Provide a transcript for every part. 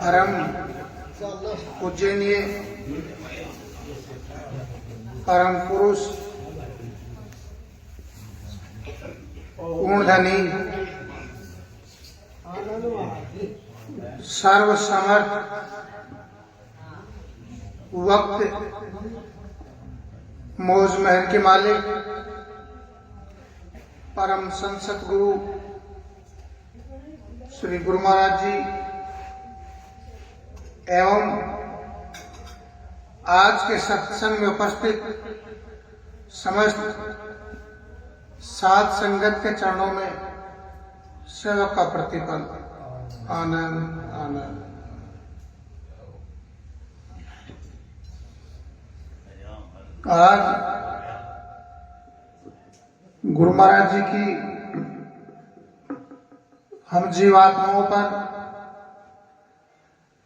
परम पूजनीय परम पुरुष पूर्णधनी सर्वसमर्थ वक्त मौज महल के मालिक परम संसद गुरु श्री गुरु महाराज जी एवं आज के सत्संग में उपस्थित समस्त साध संगत के चरणों में सेवक का प्रतिफल आनंद आनंद। आज गुरु महाराज जी की हम जीवात्माओं पर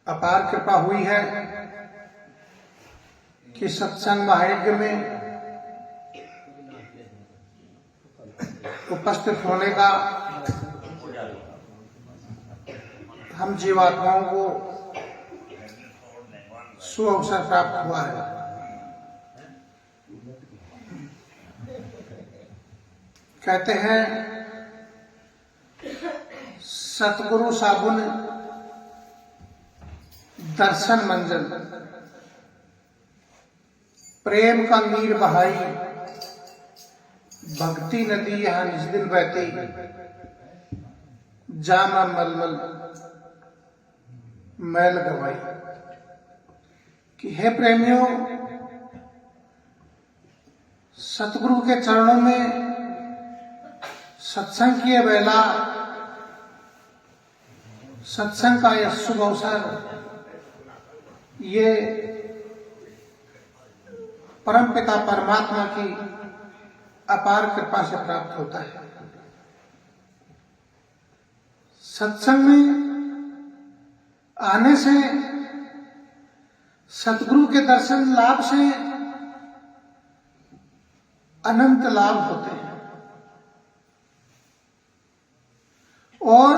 अपार कृपा हुई है कि सत्संग महायज्ञ में उपस्थित होने का हम जीवात्माओं को सुअवसर प्राप्त हुआ है। कहते हैं सतगुरु साबुन दर्शन मंजन, प्रेम का नीर बहाई, भक्ति नदी यहां निज दिन बहती, जामा मलमल मैल गवाई। कि हे प्रेमियों, सतगुरु के चरणों में सत्संग किए बेला, सत्संग का यह शुभ अवसर ये परमपिता परमात्मा की अपार कृपा से प्राप्त होता है। सत्संग में आने से, सतगुरु के दर्शन लाभ से अनंत लाभ होते हैं और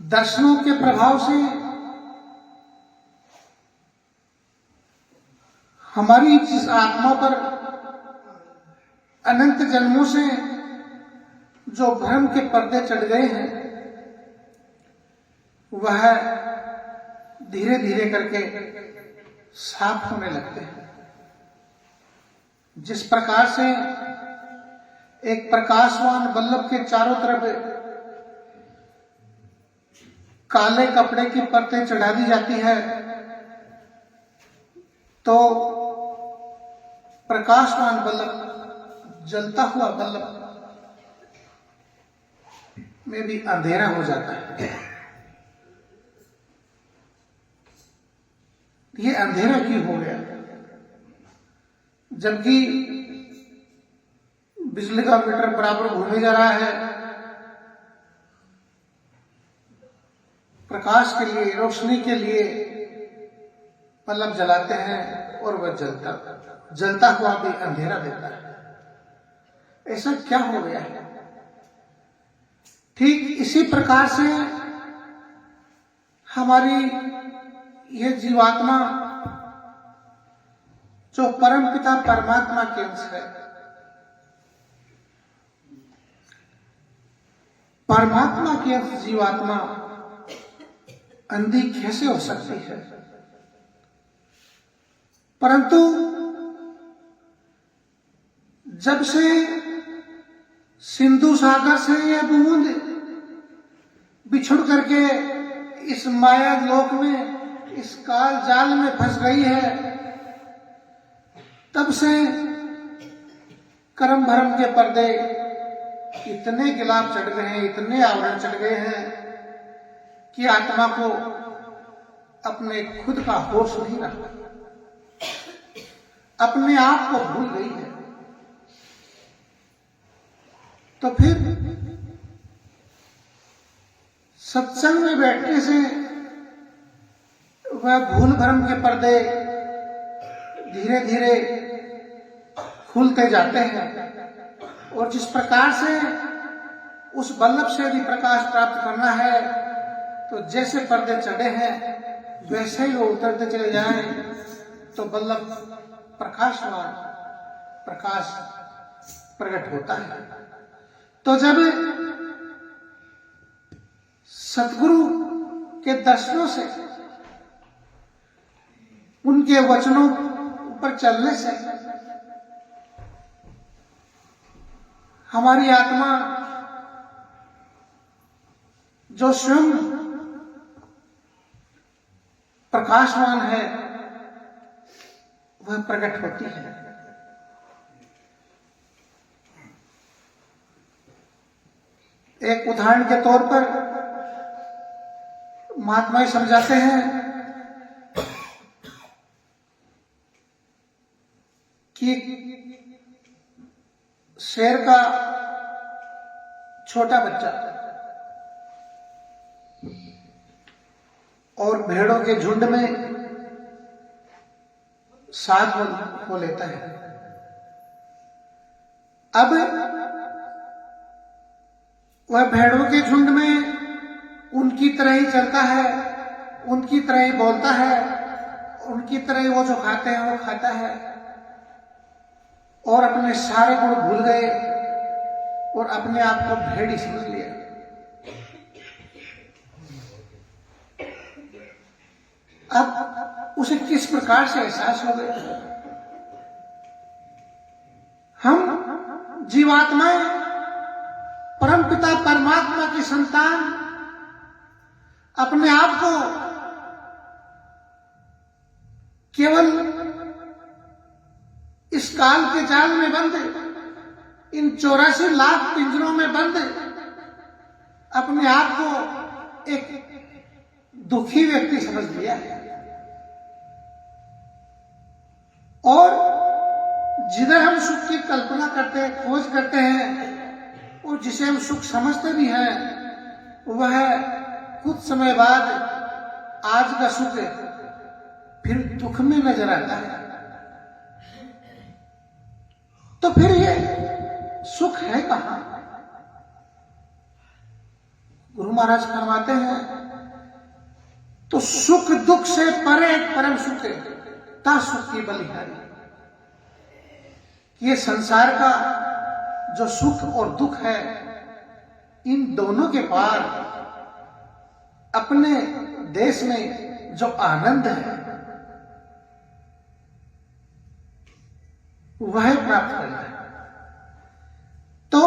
दर्शनों के प्रभाव से हमारी जिस आत्मा पर अनंत जन्मों से जो भ्रम के पर्दे चढ़ गए हैं, वह धीरे धीरे करके साफ होने लगते हैं। जिस प्रकार से एक प्रकाशवान बल्ब के चारों तरफ काले कपड़े की परतें चढ़ा दी जाती है, तो प्रकाशवान बल्ब, जलता हुआ बल्ब में भी अंधेरा हो जाता है। ये अंधेरा क्यों हो गया? जबकि बिजली का मीटर बराबर घूमे जा रहा है, प्रकाश के लिए, रोशनी के लिए बल्ब जलाते हैं और वह जलता हुआ भी अंधेरा देता है। ऐसा क्या हो गया है? ठीक इसी प्रकार से हमारी यह जीवात्मा जो परमपिता परमात्मा के अंश है, परमात्मा की अंश जीवात्मा अंधी कैसे हो सकती है? परंतु जब से सिंधु सागर से यह बूंद बिछुड़ करके इस माया लोक में, इस काल जाल में फंस गई है, तब से कर्म भरम के पर्दे इतने गिलाफ चढ़ गए हैं, इतने आवरण चढ़ गए हैं कि आत्मा को अपने खुद का होश नहीं रहा, अपने आप को भूल गई है। तो फिर सत्संग में बैठने से वह भूल भ्रम के पर्दे धीरे धीरे खुलते जाते हैं और जिस प्रकार से उस बल्लभ से भी प्रकाश प्राप्त करना है, तो जैसे पर्दे चढ़े हैं वैसे ही वो उतरते चले जाएं तो बल्लभ प्रकाशवान प्रकाश प्रकट होता है। तो जब सतगुरु के दर्शनों से, उनके वचनों पर चलने से हमारी आत्मा जो स्वयं प्रकाशवान है वह प्रकट होती है। एक उदाहरण के तौर पर महात्मा ही समझाते हैं कि शेर का छोटा बच्चा और भेड़ों के झुंड में साथ हो लेता है। अब वह भेड़ों के झुंड में उनकी तरह ही चलता है, उनकी तरह ही बोलता है, उनकी तरह ही वो जो खाते हैं वो खाता है और अपने सारे गुण भूल गए और अपने आप को भेड़ी समझ लिया। अब उसे किस प्रकार से एहसास हो गया? हम जीवात्माएं परमपिता परमात्मा की संतान अपने आप को केवल इस काल के जाल में बंद, इन 84 लाख पिंजरों में बंद अपने आप को एक दुखी व्यक्ति समझ लिया है और जिधर हम सुख की कल्पना करते हैं, खोज करते हैं और जिसे हम सुख समझते भी हैं, वह कुछ समय बाद आज का सुख फिर दुख में नजर आता है। तो फिर ये सुख है कहां? गुरु महाराज फरमाते हैं तो सुख दुख से परे परम सुख है, ता सुख की बलिहारी। ये संसार का जो सुख और दुख है, इन दोनों के पार अपने देश में जो आनंद है वह प्राप्त करना है। तो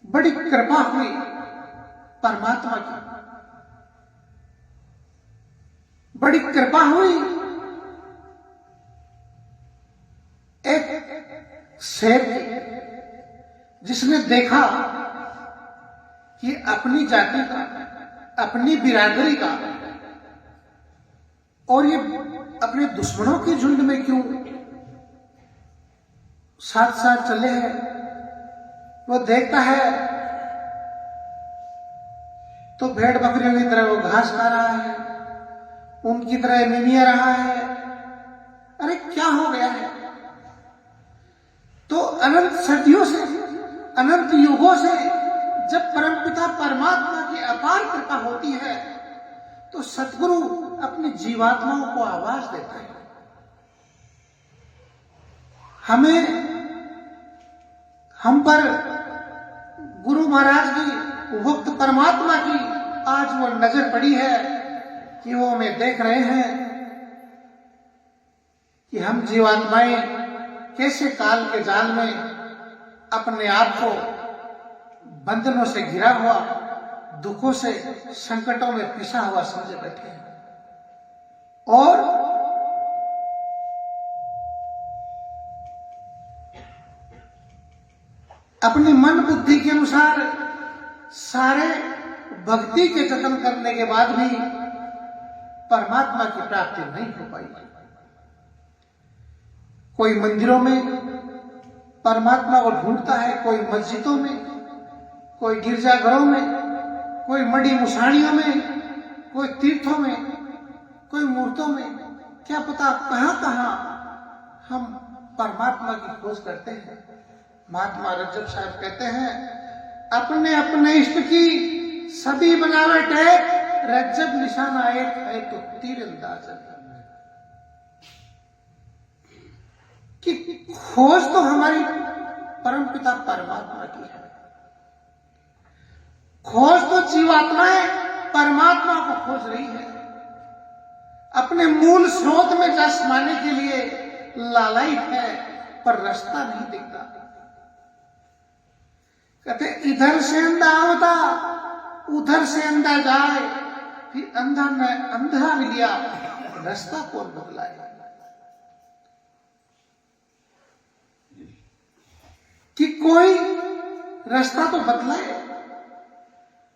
बड़ी कृपा हुई परमात्मा की, बड़ी कृपा हुई एक शेर की, जिसने देखा कि अपनी जाति का, अपनी बिरादरी का और ये अपने दुश्मनों के झुंड में क्यों साथ साथ चले हैं। वो देखता है तो भेड़ बकरियों की तरह वो घास खा रहा है, उनकी तरह मिमिया रहा है। अरे क्या हो गया है? तो अनंत सदियों से, अनंत युगों से जब परमपिता परमात्मा की अपार कृपा होती है तो सतगुरु अपनी जीवात्माओं को आवाज देता है। हम पर गुरु महाराज की, भक्त परमात्मा की आज वो नजर पड़ी है कि वो हमें देख रहे हैं कि हम जीवात्माएं कैसे काल के जाल में अपने आप को बंधनों से घिरा हुआ, दुखों से, संकटों में पिसा हुआ समझे बैठे हैं और अपनी मन बुद्धि के अनुसार सारे भक्ति के जतन करने के बाद भी परमात्मा की प्राप्ति नहीं हो पाई। कोई मंदिरों में परमात्मा को ढूंढता है, कोई मस्जिदों में, कोई गिरजाघरों में, कोई मड़ी मुसाणियों में, कोई तीर्थों में, कोई मूर्तों में, क्या पता कहां कहां हम परमात्मा की खोज करते हैं। महात्मा रज्जब साहब कहते हैं, अपने अपने इष्ट की सभी बनावट है, रज्जब निशाना एक है तो तीर अंदाज कि खोज तो हमारी परमपिता परमात्मा की है। खोज तो जीवात्माएं परमात्मा को खोज रही है, अपने मूल स्रोत में जस माने के लिए लालायित है, पर रास्ता नहीं दिखता। कहते इधर से अंधा होता, उधर से अंधा जाए, फिर अंधा ने अंधा मिलिया, रास्ता कौन बदलाए। कि कोई रास्ता तो बदलाए।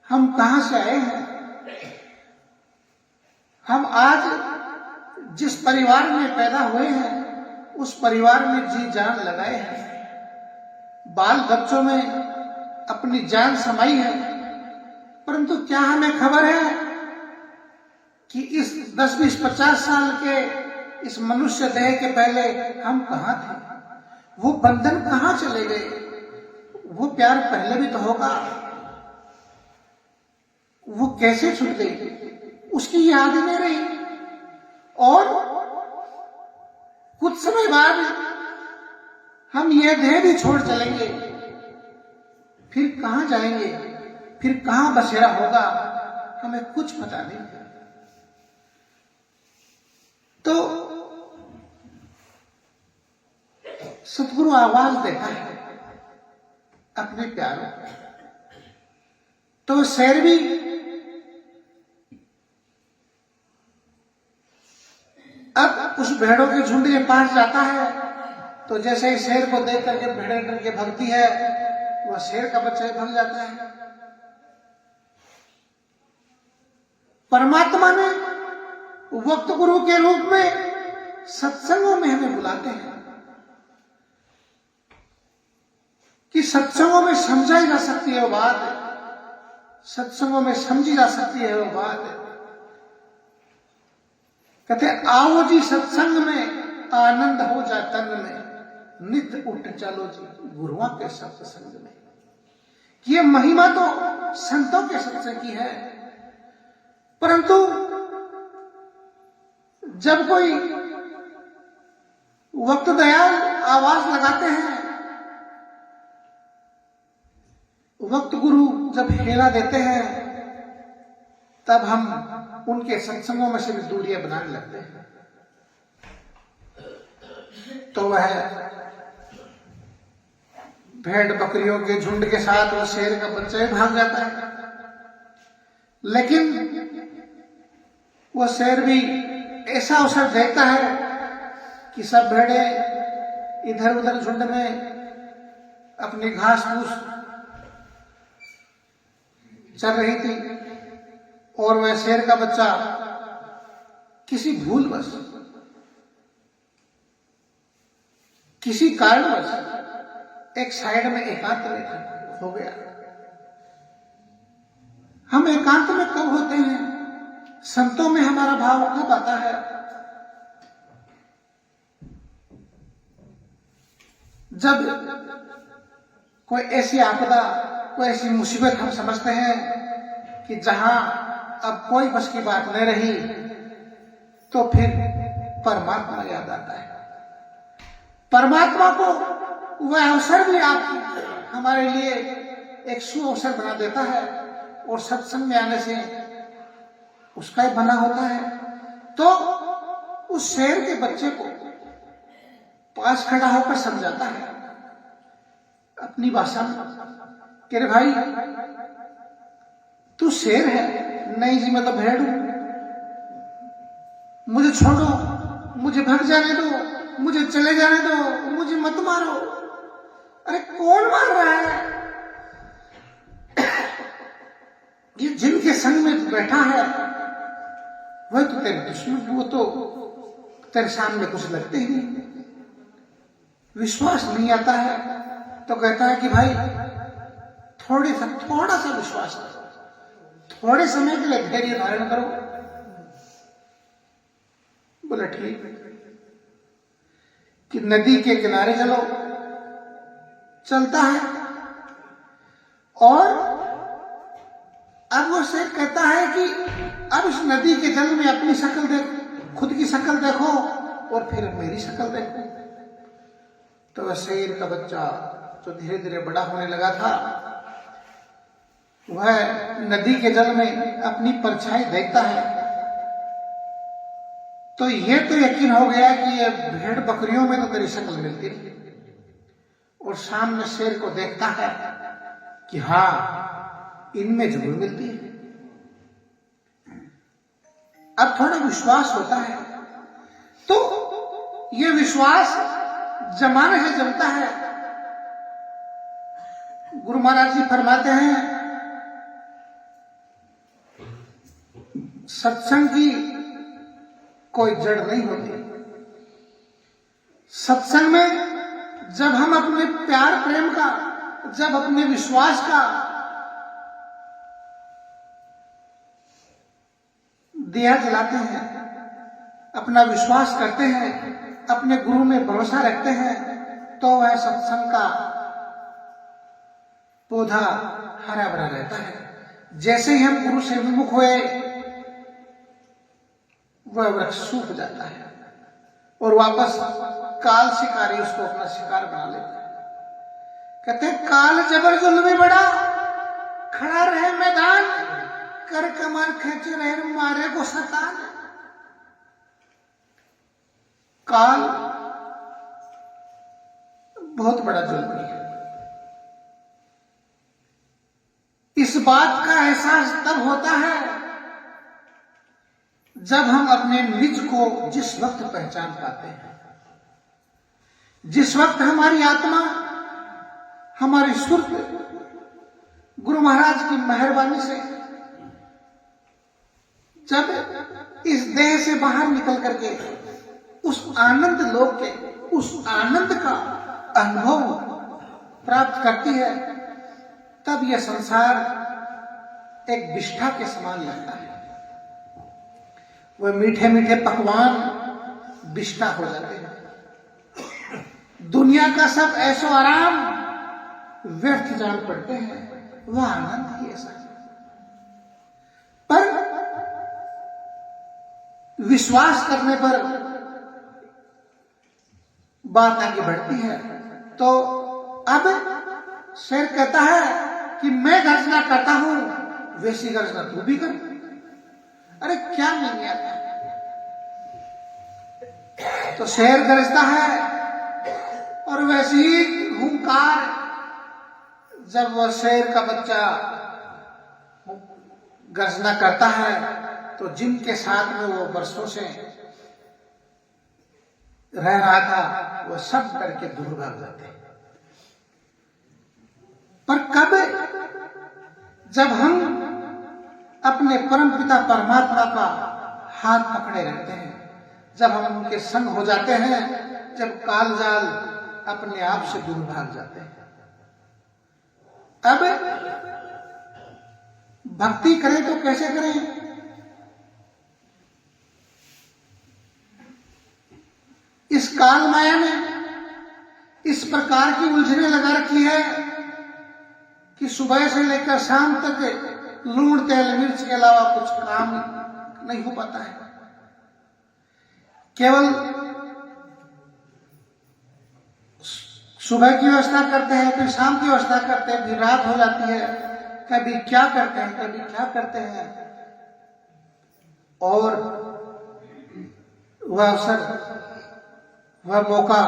हम कहां से आए हैं? हम आज जिस परिवार में पैदा हुए हैं, उस परिवार में जी जान लगाए हैं, बाल बच्चों में अपनी जान समाई है, परंतु क्या हमें खबर है कि इस 10, 20, 50 साल के इस मनुष्य देह के पहले हम कहां थे? वो बंधन कहां चले गए? वो प्यार पहले भी तो होगा, वो कैसे छूट गई? उसकी याद ही नहीं रही। और कुछ समय बाद हम यह देह भी छोड़ चलेंगे, फिर कहां जाएंगे, फिर कहां बसेरा होगा, हमें कुछ पता नहीं। तो सतगुरु आवाज देता है अपने प्यारों, तो शेर भी अब उस भेड़ों के झुंड के पास जाता है, तो जैसे ही शेर को देख करके भेड़ें डर के भगती है, वह शेर का बच्चा भग जाता है। परमात्मा ने वक्त गुरु के रूप में सत्संगों में हमें बुलाते हैं कि सत्संगों में समझाई जा सकती है वो बात, सत्संगों में समझी जा सकती है वो बात। कहते आओ जी सत्संग में, आनंद हो जा तन में, नित उठ चलो जी गुरुओं के सत्संग में। ये महिमा तो संतों के सत्संग की है, परंतु जब कोई वक्त दयाल आवाज लगाते हैं, वक्त गुरु जब हेला देते हैं, तब हम उनके सत्संगों में से भी दूरियां बनाने लगते हैं। तो वह भेड़ बकरियों के झुंड के साथ वो शेर का बच्चा ही भाग जाता है, लेकिन वो शेर भी ऐसा अवसर देखता है कि सब भेड़े इधर उधर झुंड में अपनी घास फूस चल रही थी, और वह शेर का बच्चा किसी भूलवश, किसी कारणवश एक साइड में एकांत में हो गया। हम एकांत में कब होते हैं? संतों में हमारा भाव कब आता है? जब कोई ऐसी आपदा, कोई ऐसी मुसीबत हम समझते हैं कि जहां अब कोई बस की बात नहीं रही, तो फिर परमात्मा याद आता है। परमात्मा को वह अवसर भी आप हमारे लिए एक सुअवसर बना देता है, और सत्संग में आने से उसका ही बना होता है। तो उस शेर के बच्चे को पास खड़ा होकर समझाता है अपनी भाषा में कि रे भाई, तू शेर है? नहीं जी, मैं तो भेड़ हूं, मुझे छोड़ो, मुझे भग जाने दो, मुझे चले जाने दो, मुझे मत मारो। अरे कौन मार रहा है? ये जिनके संग में तू बैठा है वह तो तेरे दुश्मन, वो तो तेरे सामने कुछ लगते ही नहीं। विश्वास नहीं आता है तो कहता है कि भाई थोड़ा सा विश्वास करो, थोड़े समय के लिए धैर्य धारण करो। बोले ठीक कि नदी के किनारे चलो। चलता है और अब वो शेर कहता है कि अब इस नदी के जल में अपनी शक्ल देखो, खुद की शक्ल देखो और फिर मेरी शक्ल देखो। तो वह शेर का बच्चा जो धीरे धीरे बड़ा होने लगा था, वह नदी के जल में अपनी परछाई देखता है तो ये तो यकीन हो गया कि ये भेड़ बकरियों में तो तेरी शक्ल मिलती है, और सामने शेर को देखता है कि हाँ इनमें जरूर मिलती है। अब थोड़ा विश्वास होता है, तो ये विश्वास जमाने से जमता है। गुरु महाराज जी फरमाते हैं, सत्संग की कोई जड़ नहीं होती। सत्संग में जब हम अपने प्यार प्रेम का, जब अपने विश्वास का दिया जलाते हैं, अपना विश्वास करते हैं, अपने गुरु में भरोसा रखते हैं, तो वह सत्संग का पौधा हरा भरा रहता है। जैसे ही हम गुरु से विमुख हुए, वह वृक्ष सूख जाता है और वापस काल शिकारी उसको अपना शिकार बना लेता है। कहते हैं, काल जबर जुल्मी बड़ा, खड़ा रहे मैदान, कर कमर खींच रहे मारे को शतान। काल बहुत बड़ा जुल्मी है। इस बात का एहसास तब होता है जब हम अपने निज को जिस वक्त पहचान पाते हैं, जिस वक्त हमारी आत्मा, हमारी सुर्त गुरु महाराज की मेहरबानी से जब इस देह से बाहर निकल करके उस आनंद लोक के, उस आनंद का अनुभव प्राप्त करती है, तब यह संसार एक विष्ठा के समान लगता है। वह मीठे मीठे पकवान विष्ठा हो जाते हैं। दुनिया का सब ऐसो आराम व्यर्थ जान पड़ते हैं। वह आनंद ही ऐसा है। पर विश्वास करने पर बात आगे बढ़ती है। तो अब शेर कहता है कि मैं गर्जना करता हूं, वैसी गर्जना तू भी कर। अरे क्या नहीं आता। तो शेर गरजता है और वैसी ही हुंकार जब वह शेर का बच्चा गर्जना करता है, तो जिनके साथ में वो बरसों से रह रहा था, वो सब डर के दूर भाग जाते। पर कब, जब हम अपने परमपिता परमात्मा का हाथ पकड़े रहते हैं, जब हम उनके संग हो जाते हैं, जब कालजाल अपने आप से दूर भाग जाते हैं। अब भक्ति करें तो कैसे करें? इस काल माया ने इस प्रकार की उलझने लगा रखी है कि सुबह से लेकर शाम तक लूण तेल मिर्च के अलावा कुछ काम नहीं हो पाता है। केवल सुबह की व्यवस्था करते हैं, फिर शाम की व्यवस्था करते हैं, फिर रात हो जाती है, कभी क्या करते हैं, कभी क्या करते हैं, और वह अवसर, वह मौका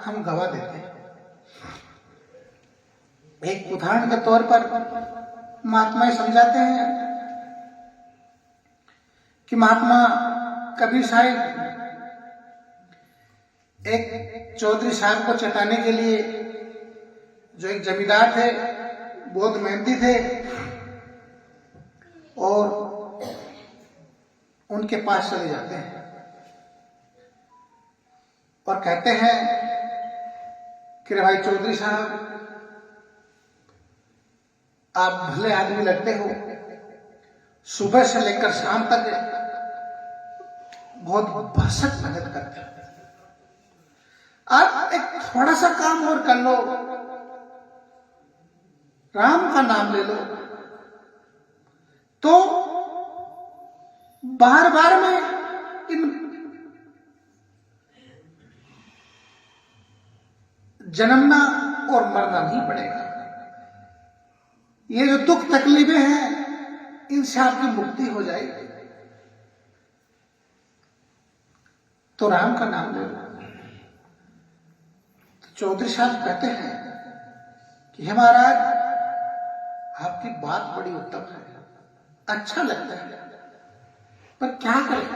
हम गवा देते हैं। एक उदाहरण के तौर पर महात्मा समझाते हैं कि महात्मा कबीर साहिब एक चौधरी साहब को चटाने के लिए, जो एक जमींदार थे, बहुत मेहनती थे, और उनके पास चले जाते हैं और कहते हैं कि भाई चौधरी साहब, आप भले आदमी लगते हो, सुबह से लेकर शाम तक बहुत भरसक मेहनत करते हो, आप एक थोड़ा सा काम और कर लो राम का नाम ले लो। तो बार बार में इन जन्मना और मरना नहीं पड़ेगा। ये जो दुख तकलीफें हैं इनसे आपकी मुक्ति हो जाएगी। तो राम का नाम ले लो। तो चौधरी साहब कहते हैं कि हे महाराज, आपकी बात बड़ी उत्तम है, अच्छा लगता है, पर क्या करें?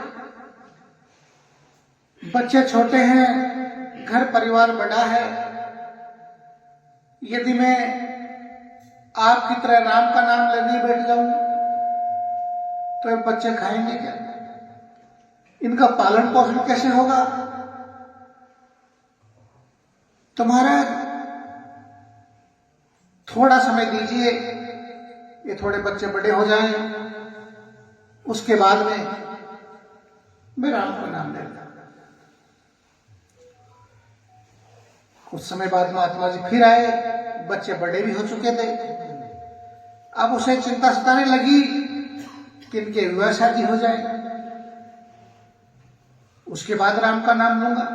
बच्चे छोटे हैं, घर परिवार बड़ा है। यदि मैं आपकी तरह राम का नाम लेने बैठ जाऊं तो ये बच्चे खाएंगे क्या? इनका पालन पोषण कैसे होगा? तो महाराज थोड़ा समय दीजिए, ये थोड़े बच्चे बड़े हो जाएं, उसके बाद में मैं राम का नाम लेता। कुछ समय बाद महात्मा जी फिर आए, बच्चे बड़े भी हो चुके थे। अब उसे चिंता सताने लगी कि इनके विवाह शादी हो जाए, उसके बाद राम का नाम लूंगा।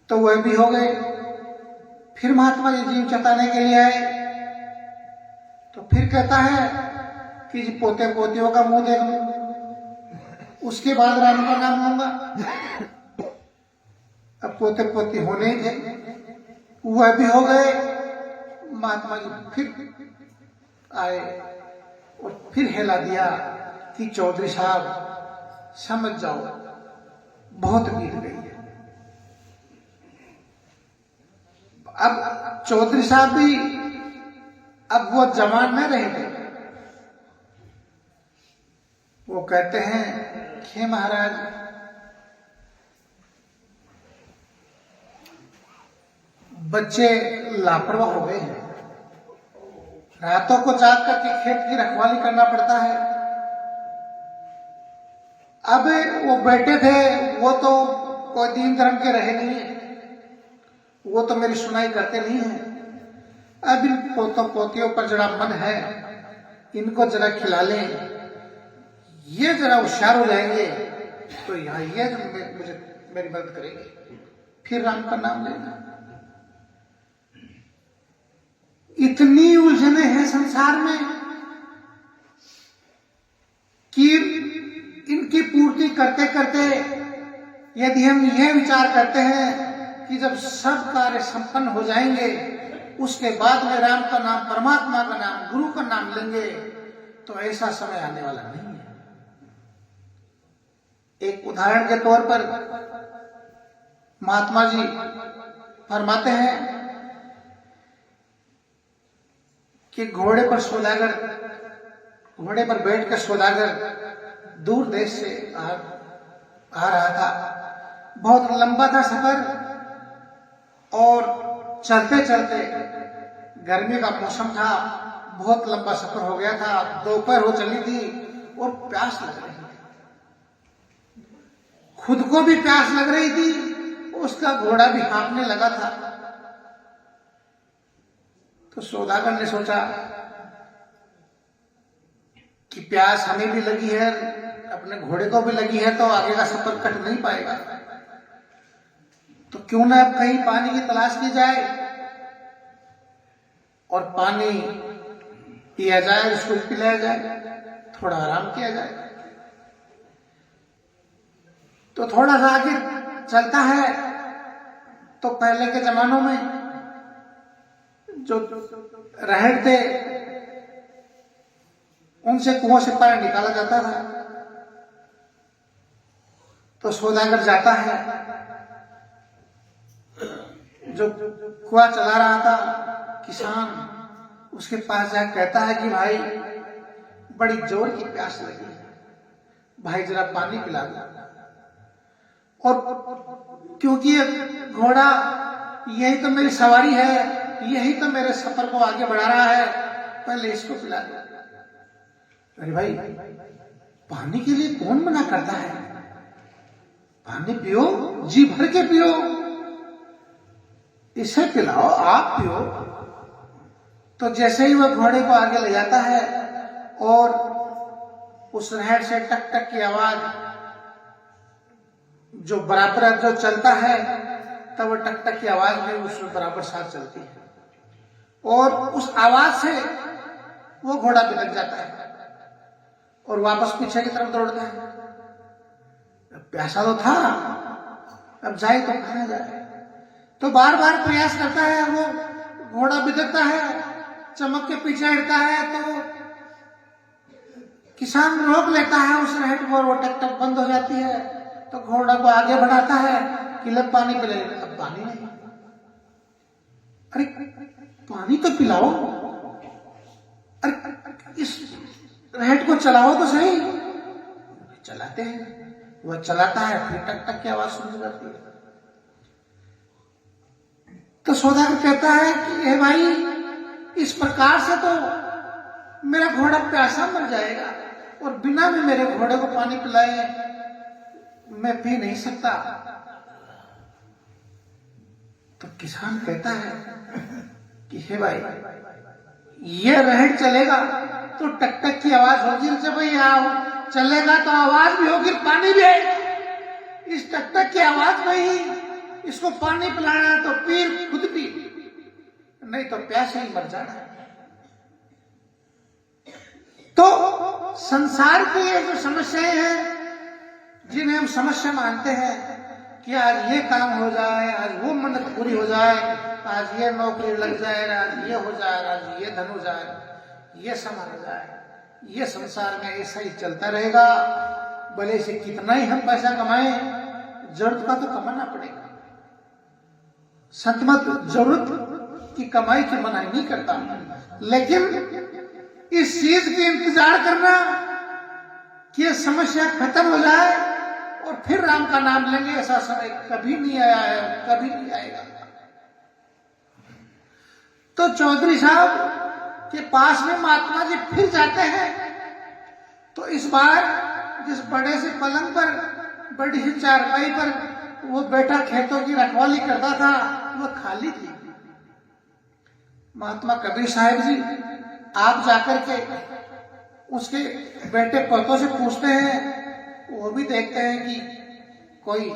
तो वह भी हो गए। फिर महात्मा जी जीव चताने के लिए आए, तो फिर कहता है कि जी पोते पोतियों का मुंह देख लो, उसके बाद राम का नाम लूंगा। अब पोते पोती होने ही थे, वह भी हो गए। महात्मा जी फिर आए और फिर हिला दिया कि चौधरी साहब समझ जाओ, बहुत बीत गई है। अब चौधरी साहब भी अब वो जवान न रहे थे। वो कहते हैं कि महाराज, बच्चे लापरवाह हो गए हैं, रातों को जाग करके खेत की रखवाली करना पड़ता है। अब वो बेटे थे, वो तो कोई दीन धर्म के रहे नहीं है, वो तो मेरी सुनाई करते नहीं है। अब इन पोतों पोतियों पर जरा मन है, इनको जरा खिला लें, ये जरा होशियार हो जाएंगे तो यहाँ ये मुझे मेरी मदद करेंगे, फिर राम का नाम लेना। इतनी उलझने हैं संसार में कि इनकी पूर्ति करते करते यदि हम यह विचार करते हैं कि जब सब कार्य संपन्न हो जाएंगे उसके बाद में राम का नाम, परमात्मा का नाम, गुरु का नाम लेंगे, तो ऐसा समय आने वाला नहीं है। एक उदाहरण के तौर पर महात्मा जी फरमाते हैं कि घोड़े पर सौदागर, घोड़े पर बैठकर सौदागर दूर देश से आ रहा था। बहुत लंबा था सफर और चलते चलते, गर्मी का मौसम था, बहुत लंबा सफर हो गया था, दोपहर हो चली थी और प्यास लग रही थी, खुद को भी प्यास लग रही थी, उसका घोड़ा भी हाँफने लगा था। तो सौदागर ने सोचा कि प्यास हमें भी लगी है, अपने घोड़े को भी लगी है, तो आगे का सफर कट नहीं पाएगा, तो क्यों ना अब कहीं पानी की तलाश की जाए और पानी पिया जाए, उसको पिलाया जाए, थोड़ा आराम किया जाए। तो थोड़ा सा आगे चलता है तो पहले के जमानों में जो रहड़ थे उनसे कुओं से पानी निकाला जाता था। तो सौदागर जाता है, जो कुआं चला रहा था किसान, उसके पास जाकर कहता है कि भाई बड़ी जोर की प्यास लगी है, भाई जरा पानी पिला दो। और क्योंकि ये घोड़ा यही तो मेरी सवारी है, यही तो मेरे सफर को आगे बढ़ा रहा है, पहले इसको पिला दो। अरे भाई, पानी के लिए कौन मना करता है, पानी पियो, जी भर के पियो, इसे पिलाओ, आप पियो, तो जैसे ही वह घोड़े को आगे ले जाता है और उस रहट से टक टक की आवाज जो बराबर जो चलता है, तब वो टक टक की आवाज में उसमें बराबर साथ चलती है और उस आवाज से वो घोड़ा बिलक जाता है और वापस पीछे की तरफ दौड़ता है। प्यासा तो था, अब जाए तो कहां जाए, तो बार बार प्रयास करता है। वो घोड़ा बिदकता है, चमक के पीछे हटता है, तो किसान रोक लेता है उस रहट को और वो टक टक बंद हो जाती है। तो घोड़ा को आगे बढ़ाता है कि लब पानी पिला, अब पानी नहीं। अरे पानी तो पिलाओ, अरे इस रहट को चलाओ तो सही। चलाते हैं, वह चलाता है, फिर टक टक की आवाज सुन जाती है। तो सौदागर कहता है कि हे भाई, इस प्रकार से तो मेरा घोड़ा प्यासा मर जाएगा और बिना भी मेरे घोड़े को पानी पिलाए मैं पी नहीं सकता। तो किसान कहता है कि हे भाई, ये रहट चलेगा तो टक टक की आवाज होगी, जब भाई चलेगा तो आवाज भी होगी, पानी भी आएगा। इस टक टक की आवाज में ही इसको पानी पिलाना है तो पी, खुद पी, नहीं तो प्यासे ही मर जाना है। तो संसार की ये जो समस्याएं हैं, जिन्हें हम समस्या मानते हैं कि आज ये काम हो जाए, आज वो मन्नत पूरी हो जाए, आज ये नौकरी लग जाए, आज ये हो जाए, आज ये धन हो जाए, ये सामान हो जाए, ये संसार में ऐसा ही चलता रहेगा। भले से कितना ही हम पैसा कमाएं, जरूरत का तो कमाना पड़ेगा। सतमत जरूरत की कमाई की मनाही नहीं करता, लेकिन इस चीज की इंतजार करना कि ये समस्या खत्म हो जाए और फिर राम का नाम लेंगे, ऐसा समय कभी नहीं आया है, कभी नहीं आएगा। तो चौधरी साहब के पास में महात्मा जी फिर जाते हैं। तो इस बार जिस बड़े से पलंग पर, बड़ी सी चारपाई पर वो बेटा खेतों की रखवाली करता था, वो खाली थी। महात्मा कबीर साहब जी आप जाकर के उसके बेटे पोतों से पूछते हैं, वो भी देखते हैं कि कोई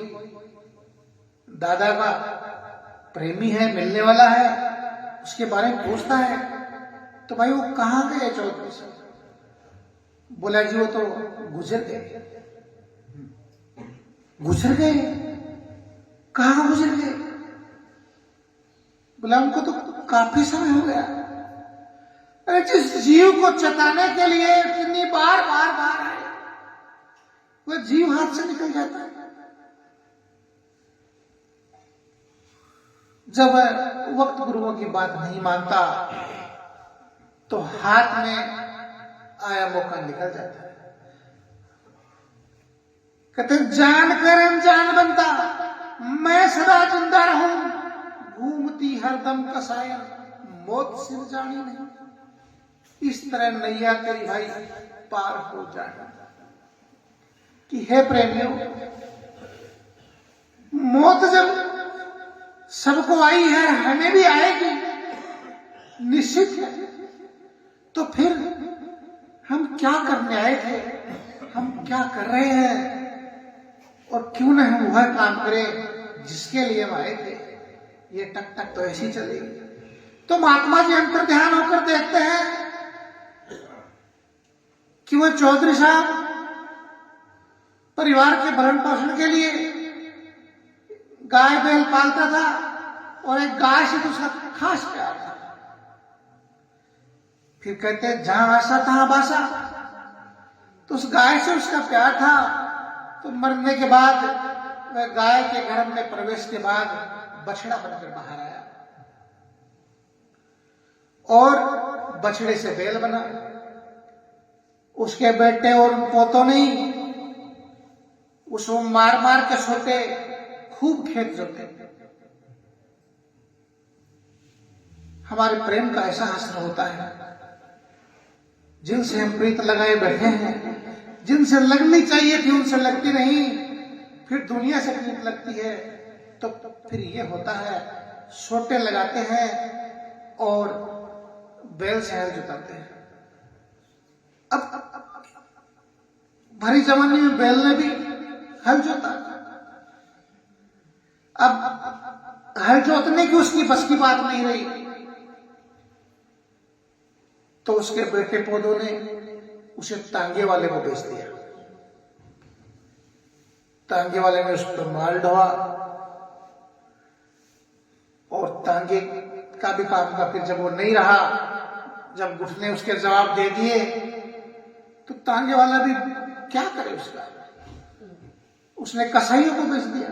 दादा का प्रेमी है, मिलने वाला है, उसके बारे में पूछता है। तो भाई वो कहाँ गए चौधरी साहब? बोला जी वो तो गुजर गए। गुजर गए? कहाँ गुजर गए? बोला उनको तो काफी समय हो गया। अरे जिस जीव को चताने के लिए कितनी बार आए, वह जीव हाथ से निकल जाता है। जब वक्त गुरुओं की बात नहीं मानता तो हाथ में आया मौका निकल जाता है। कहते जानकर अनजान बनता, मैं सदा जिंदा रहूं, घूमती हरदम कसायन, मौत सिर जानी नहीं। इस तरह नैया तेरी भाई पार हो जाए कि हे प्रेमियों, मौत जब सबको आई है, हमें भी आएगी, निश्चित है। तो फिर हम क्या करने आए थे, हम क्या कर रहे हैं, और क्यों न हम वह काम करें जिसके लिए हम आए थे। ये टक टक तो ऐसी चलेगी। तो महात्मा जी अंतर ध्यान होकर देखते हैं कि वह चौधरी साहब परिवार के भरण पोषण के लिए गाय बैल पालता था और एक गाय से तो उसका खास प्यार था। फिर कहते जहां आशा तहां बासा, तो उस गाय से उसका प्यार था। तो मरने के बाद वह गाय के गर्भ में प्रवेश के बाद बछड़ा बनकर बाहर आया और बछड़े से बैल बना। उसके बेटे और पोतों ने उसको मार मार के सोते, खूब खेत जोते। हमारे प्रेम का ऐसा असर होता है, जिनसे हम प्रीत लगाए बैठे हैं, जिनसे लगनी चाहिए थी उनसे लगती नहीं, फिर दुनिया से प्रीत लगती है। तो फिर ये होता है, सोटे लगाते हैं और बैल से हल जुताते हैं। अब भरी जवानी में बैल ने भी हल जोता। अब हल जोतने की उसकी बस की बात नहीं रही, तो उसके बेटे पौधों ने उसे तांगे वाले को बेच दिया। तांगे वाले ने उस पर माल ढोआ और तांगे का भी काम का फिर जब वो नहीं रहा, जब घुटने उसके जवाब दे दिए, तो तांगे वाला भी क्या करे उसका, उसने कसाईयों को बेच दिया।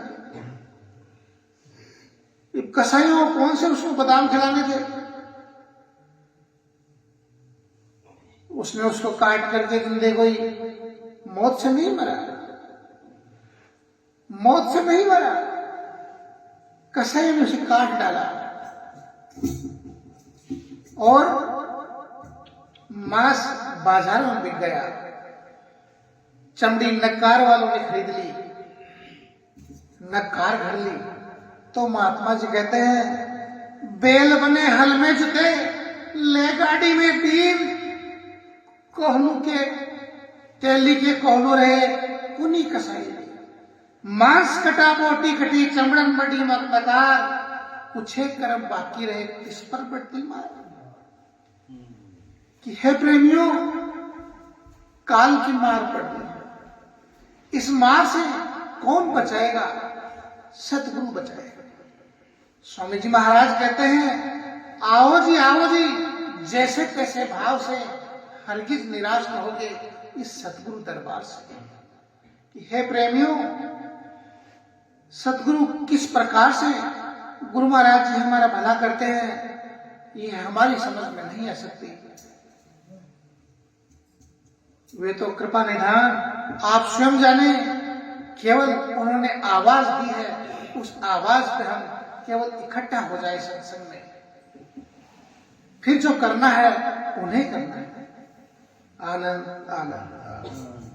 कसाईयों कौन से उसको बादाम खिलाने थे, उसने उसको काट करके जिंदे कोई मौत से नहीं मरा, मौत से नहीं मरा, कसाईयों ने उसे काट डाला और मांस बाजार में बिक गया। चमड़ी नक्कार वालों ने खरीद ली, नक्कार घर ली। तो महात्मा जी कहते हैं, बैल बने हल में जुते, ले गाड़ी में दीन, कोहलू के तेली के कोहलू रहे कुनी कसाई। मांस कटा बोटी कटी, चमड़न बड़ी मकमकार, कुछे कर्म बाकी रहे किस पर बढ़ती मार। कि हे प्रेमियों, काल की मार पड़ी, इस मार से कौन बचाएगा? सतगुरु बचाएगा। स्वामी जी महाराज कहते हैं, आओ जी जैसे तैसे भाव से, हरगिज निराश न होगे इस सतगुरु दरबार से। कि हे प्रेमियों, सतगुरु किस प्रकार से गुरु महाराज जी हमारा भला करते हैं, ये हमारी समझ में नहीं आ सकती। वे तो कृपा निधान आप स्वयं जाने, केवल उन्होंने आवाज दी है, उस आवाज पे हम केवल इकट्ठा हो जाए सत्संग में, फिर जो करना है उन्हें करना है। आनंद आनंद।